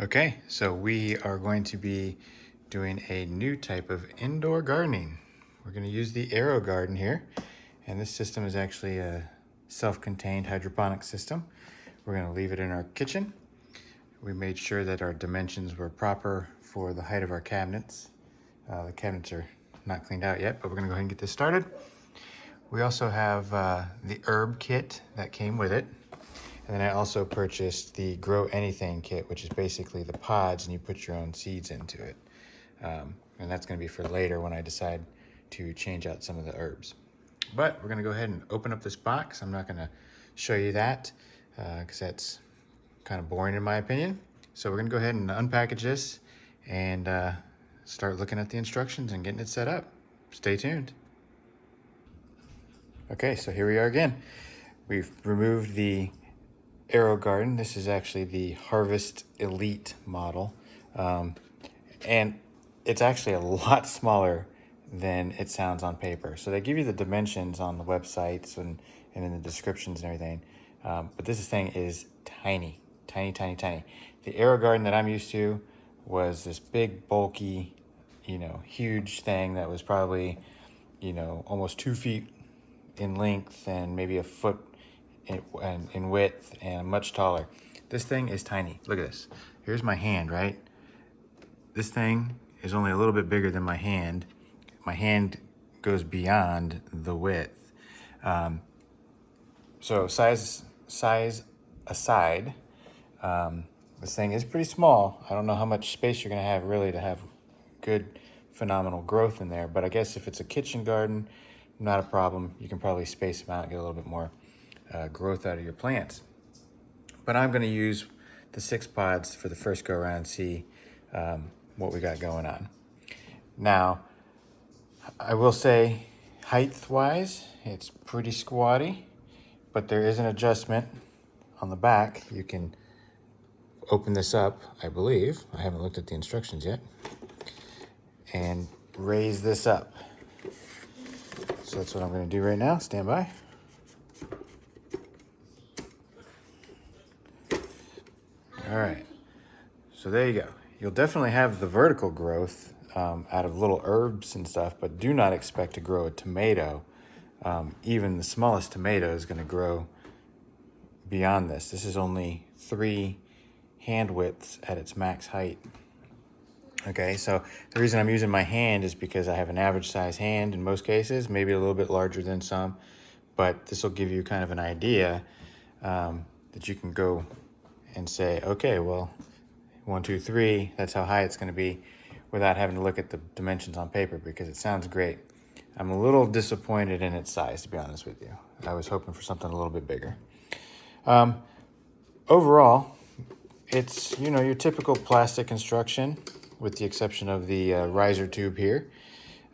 Okay, so we are going to be doing a new type of indoor gardening. We're going to use the Aero garden here, and this system is actually a self-contained hydroponic system. We're going to leave it in our kitchen. We made sure that our dimensions were proper for the height of our cabinets. The cabinets are not cleaned out yet, but we're going to go ahead and get this started. We also have the herb kit that came with it. And then I also purchased the Grow Anything kit, which is basically the pods and you put your own seeds into it. And that's gonna be for later when I decide to change out some of the herbs. But we're gonna go ahead and open up this box. I'm not gonna show you that because that's kind of boring in my opinion. So we're gonna go ahead and unpackage this and start looking at the instructions and getting it set up. Stay tuned. Okay, so here we are again. We've removed the Aero garden. This is actually the Harvest Elite model. And it's actually a lot smaller than it sounds on paper. So they give you the dimensions on the websites and in the descriptions and everything. But this thing is tiny, tiny, tiny, tiny. The Aero garden that I'm used to was this big, bulky, huge thing that was probably, almost 2 feet in length and maybe a foot in width and much taller. This thing is tiny. Look at this. Here's my hand, right? This thing is only a little bit bigger than my hand. My hand goes beyond the width. So size aside, this thing is pretty small. I don't know how much space you're gonna have really to have good, phenomenal growth in there, but I guess if it's a kitchen garden, not a problem. You can probably space them out and get a little bit more growth out of your plants. But I'm going to use the 6 pods for the first go around and see what we got going on. Now, I will say height-wise, it's pretty squatty, but there is an adjustment on the back. You can open this up, I believe. I haven't looked at the instructions yet. And raise this up. So that's what I'm going to do right now. Stand by. All right, so there you go. You'll definitely have the vertical growth out of little herbs and stuff, but do not expect to grow a tomato. Even the smallest tomato is gonna grow beyond this. This is only 3 hand widths at its max height. Okay, so the reason I'm using my hand is because I have an average size hand in most cases, maybe a little bit larger than some, but this will give you kind of an idea that you can go and say, okay, well, 1, 2, 3, that's how high it's going to be without having to look at the dimensions on paper because it sounds great. I'm a little disappointed in its size, to be honest with you. I was hoping for something a little bit bigger. Overall, it's, your typical plastic construction with the exception of the riser tube here.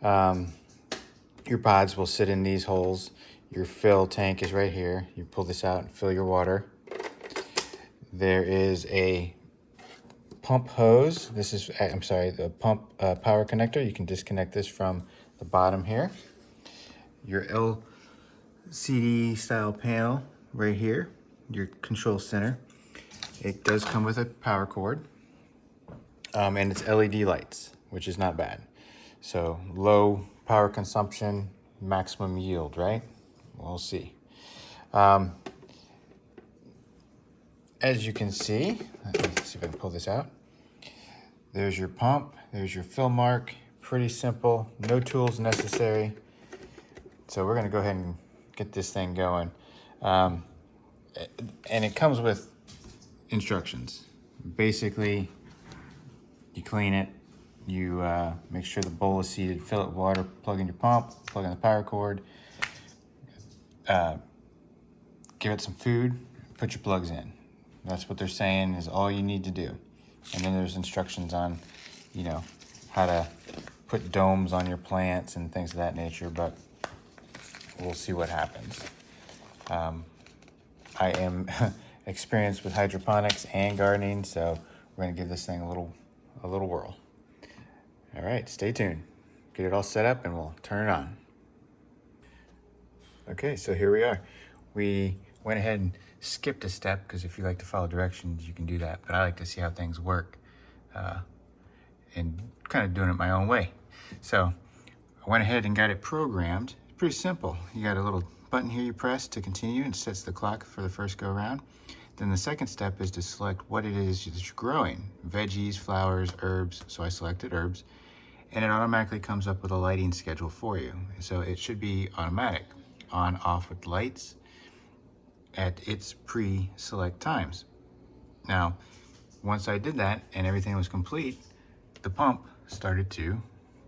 Your pods will sit in these holes. Your fill tank is right here. You pull this out and fill your water. There is a pump hose. This is, the pump power connector. You can disconnect this from the bottom here. Your LCD style panel right here, your control center. It does come with a power cord and it's LED lights, which is not bad. So low power consumption, maximum yield, right? We'll see. As you can see, let's see if I can pull this out. There's your pump, there's your fill mark, pretty simple, no tools necessary. So we're gonna go ahead and get this thing going. And it comes with instructions. Basically, you clean it, you make sure the bowl is seated, fill it with water, plug in your pump, plug in the power cord, give it some food, put your plugs in. That's what they're saying is all you need to do. And then there's instructions on, how to put domes on your plants and things of that nature, but we'll see what happens. I am experienced with hydroponics and gardening, so we're gonna give this thing a little whirl. All right, stay tuned. Get it all set up and we'll turn it on. Okay, so here we are. We went ahead and skipped a step, because if you like to follow directions, you can do that. But I like to see how things work and kind of doing it my own way. So I went ahead and got it programmed. It's pretty simple. You got a little button here you press to continue, and it sets the clock for the first go around. Then the second step is to select what it is that you're growing. Veggies, flowers, herbs. So I selected herbs. And it automatically comes up with a lighting schedule for you. So it should be automatic, on, off with lights at its pre-select times. Now, once I did that and everything was complete, the pump started to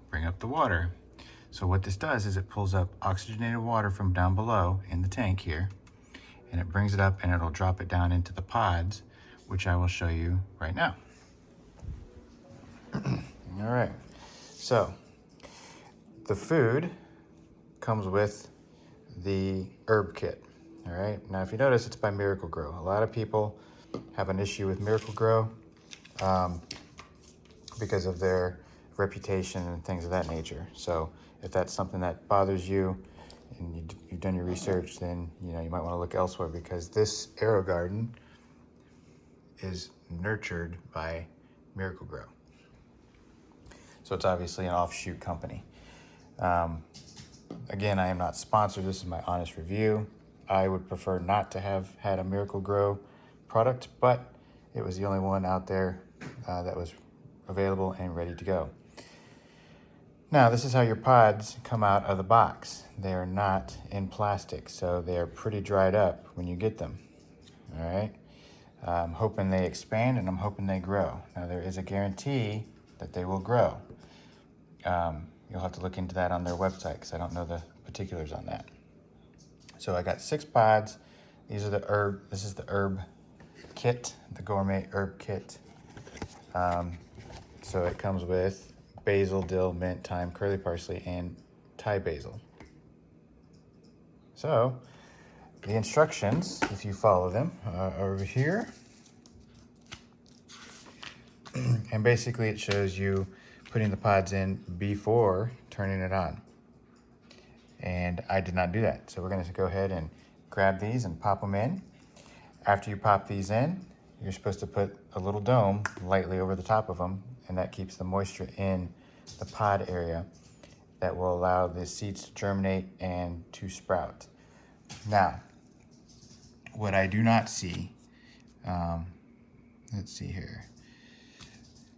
bring up the water. So what this does is it pulls up oxygenated water from down below in the tank here, and it brings it up and it'll drop it down into the pods, which I will show you right now. All right, so the food comes with the herb kit. All right, now if you notice, it's by Miracle-Gro. A lot of people have an issue with Miracle-Gro because of their reputation and things of that nature. So if that's something that bothers you and you've done your research, then you might want to look elsewhere, because this Aero garden is nurtured by Miracle-Gro. So it's obviously an offshoot company. Again, I am not sponsored. This is my honest review. I would prefer not to have had a Miracle-Gro product, but it was the only one out there that was available and ready to go. Now, this is how your pods come out of the box. They are not in plastic, so they are pretty dried up when you get them. All right. I'm hoping they expand, and I'm hoping they grow. Now, there is a guarantee that they will grow. You'll have to look into that on their website, because I don't know the particulars on that. So I got 6 pods. These are the herb. This is the herb kit, the gourmet herb kit. So it comes with basil, dill, mint, thyme, curly parsley, and Thai basil. So the instructions, if you follow them, are over here. And basically it shows you putting the pods in before turning it on. And I did not do that. So we're going to go ahead and grab these and pop them in. After you pop these in, you're supposed to put a little dome lightly over the top of them, and that keeps the moisture in the pod area that will allow the seeds to germinate and to sprout. Now, what I do not see, let's see here.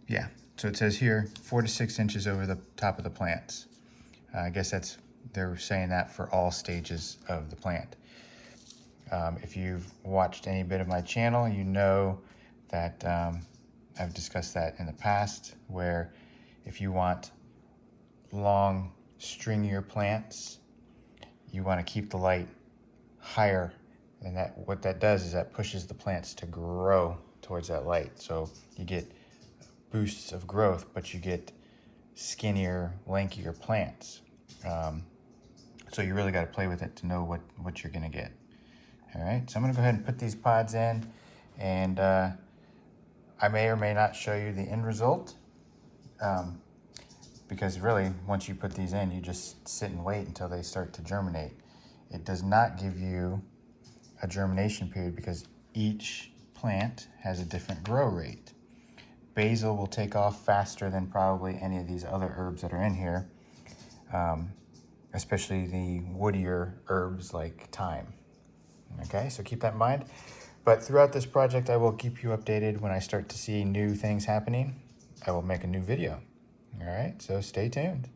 Yeah, so it says here 4 to 6 inches over the top of the plants. I guess they're saying that for all stages of the plant. If you've watched any bit of my channel, you know that I've discussed that in the past, where if you want long, stringier plants, you want to keep the light higher. And what that does is that pushes the plants to grow towards that light. So you get boosts of growth, but you get skinnier, lankier plants. So you really got to play with it to know what you're going to get. All right, so I'm going to go ahead and put these pods in, and I may or may not show you the end result, because really, once you put these in, you just sit and wait until they start to germinate. It does not give you a germination period, because each plant has a different grow rate. Basil will take off faster than probably any of these other herbs that are in here, especially the woodier herbs like thyme. Okay, so keep that in mind. But throughout this project, I will keep you updated. When I start to see new things happening, I will make a new video. All right, so stay tuned.